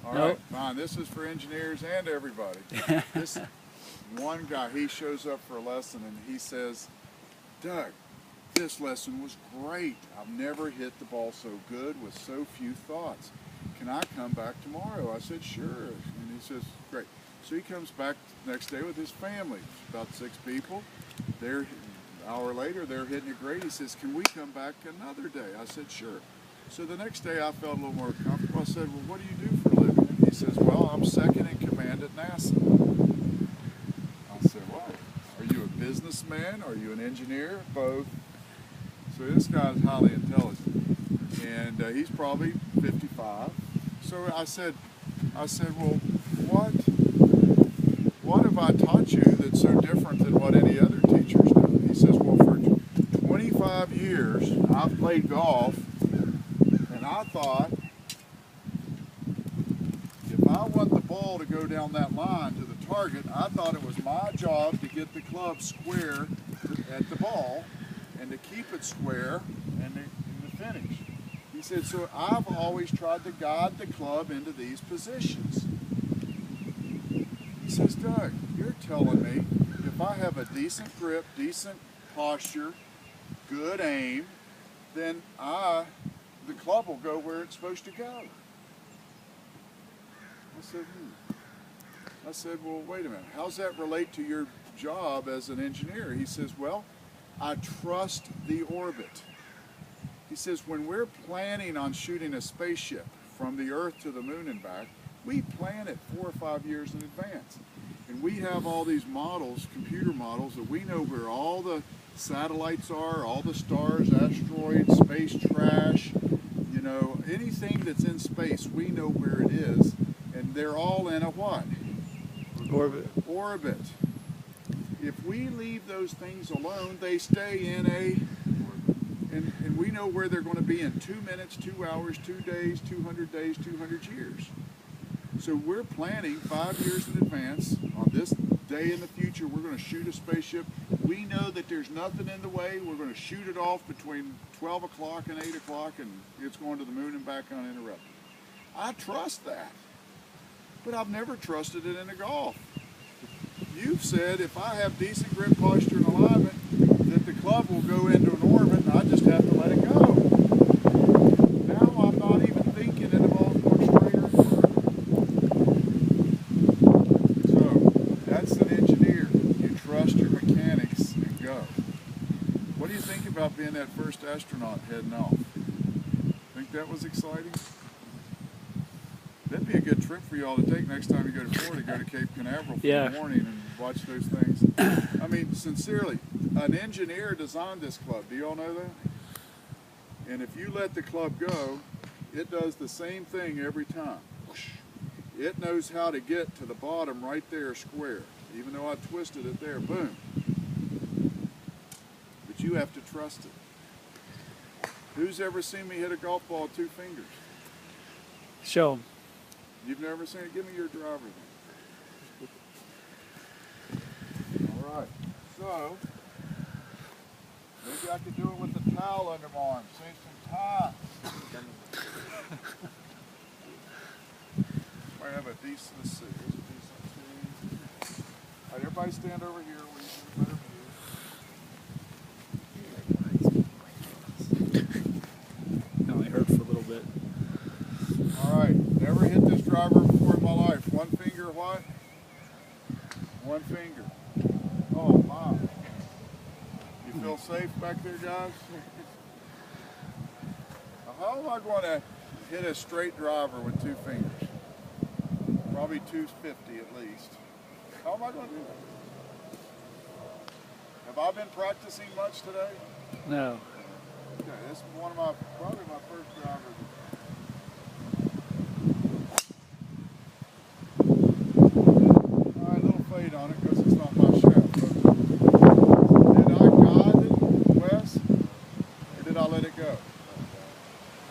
All right, fine. This is for engineers and everybody. This one guy, he shows up for a lesson and he says, Doug, this lesson was great. I've never hit the ball so good with so few thoughts. Can I come back tomorrow? I said, sure. And he says, great. So he comes back the next day with his family, about 6 people. An hour later, they're hitting it great. He says, can we come back another day? I said, sure. So the next day I felt a little more comfortable. I said, well, what do you do for a living? And he says, well, I'm second in command at NASA. I said, well, are you a businessman? Are you an engineer? Both. So this guy is highly intelligent. And he's probably 55. So I said, well, what have I taught you that's so different than what any other teacher's done? He says, well, for 25 years, I've played golf, and I thought, if I want the ball to go down that line to the target, I thought it was my job to get the club square at the ball and to keep it square and to finish. He said, so I've always tried to guide the club into these positions. He says, Doug, you're telling me if I have a decent grip, decent posture, good aim, then the club will go where it's supposed to go. I said, well, wait a minute. How's that relate to your job as an engineer? He says, well, I trust the orbit. He says, when we're planning on shooting a spaceship from the Earth to the moon and back, we plan it 4 or 5 years in advance. And we have all these models, computer models, that we know where all the satellites are, all the stars, asteroids, space trash, you know, anything that's in space, we know where it is. And they're all in a what? Orbit. Orbit. If we leave those things alone, they stay in a... And we know where they're going to be in 2 minutes, 2 hours, 2 days, 200 days, 200 years. So we're planning 5 years in advance. On this day in the future, we're going to shoot a spaceship. We know that there's nothing in the way. We're going to shoot it off between 12 o'clock and 8 o'clock, and it's going to the moon and back uninterrupted. I trust that, but I've never trusted it in a golf. You've said if I have decent grip, posture, and alignment, that the club will go into an orbit, and I just have to let it go. Now I'm not even thinking and the ball's more straighter and further. So that's an engineer. You trust your mechanics and go. What do you think about being that first astronaut heading off? Think that was exciting? That'd be a good trip for you all to take next time you go to Florida. Go to Cape Canaveral for the morning and watch those things. I mean, sincerely, an engineer designed this club. Do you all know that? And if you let the club go, it does the same thing every time. It knows how to get to the bottom right there square. Even though I twisted it there, boom. But you have to trust it. Who's ever seen me hit a golf ball with 2 fingers? Show 'em. You've never seen it? Give me your driver then. All right. So, maybe I could do it with the towel under my arm. Save some time. Might have a decent, let's see, here's a decent tee. All right, everybody stand over here where you get a better view. It only hurt for a little bit. All right, never hit this driver before in my life. 1 finger what? 1 finger. Oh my. You feel safe back there, guys? Now, how am I going to hit a straight driver with 2 fingers? Probably 250 at least. How am I going to do that? Have I been practicing much today? No. Okay, this is probably my first driver. All right, a little fade on it because it's not my shaft. Did I guide it, Wes, or did I let it go?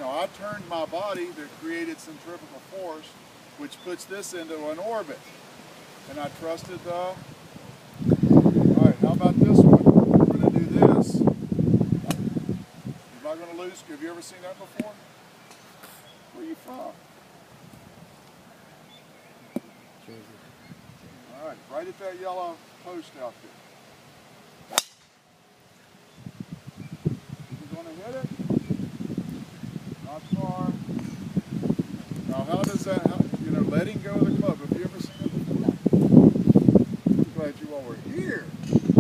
No, I turned my body that created centrifugal force, which puts this into an orbit. And I trusted the... All right, how about this one? We're going to do this. Am I going to lose? Have you ever seen that before? Where are you from? All right, right at that yellow post out there. You're going to hit it. Not far. Now, how does that, letting go of the club, have you ever seen it before? I'm glad you all were here.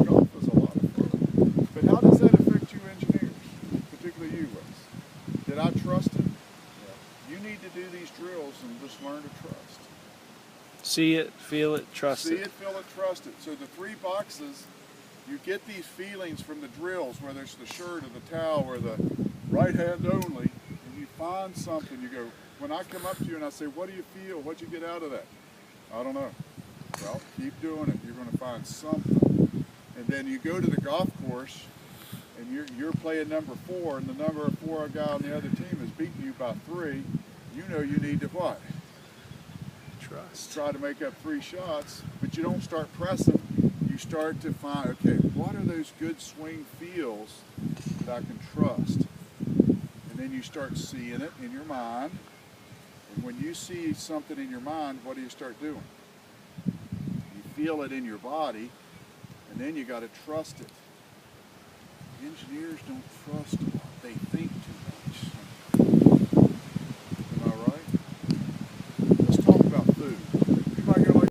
Golf is a lot of fun. But how does that affect you engineers, particularly you, Wes? Did I trust it? Yeah. You need to do these drills and just learn to trust. See it, feel it, trust See it. it, feel it, trust it. So the 3 boxes, you get these feelings from the drills, whether it's the shirt or the towel or the right hand only, and you find something, you go, when I come up to you and I say, what do you feel? What'd you get out of that? I don't know. Well, keep doing it. You're going to find something. And then you go to the golf course and you're playing number 4, and the number 4 guy on the other team is beating you by 3. You know you need to what? Trust. Try to make up 3 shots, but you don't start pressing. You start to find, okay, what are those good swing feels that I can trust? And then you start seeing it in your mind. And when you see something in your mind, what do you start doing? You feel it in your body, and then you got to trust it. Engineers don't trust a lot. They think too much.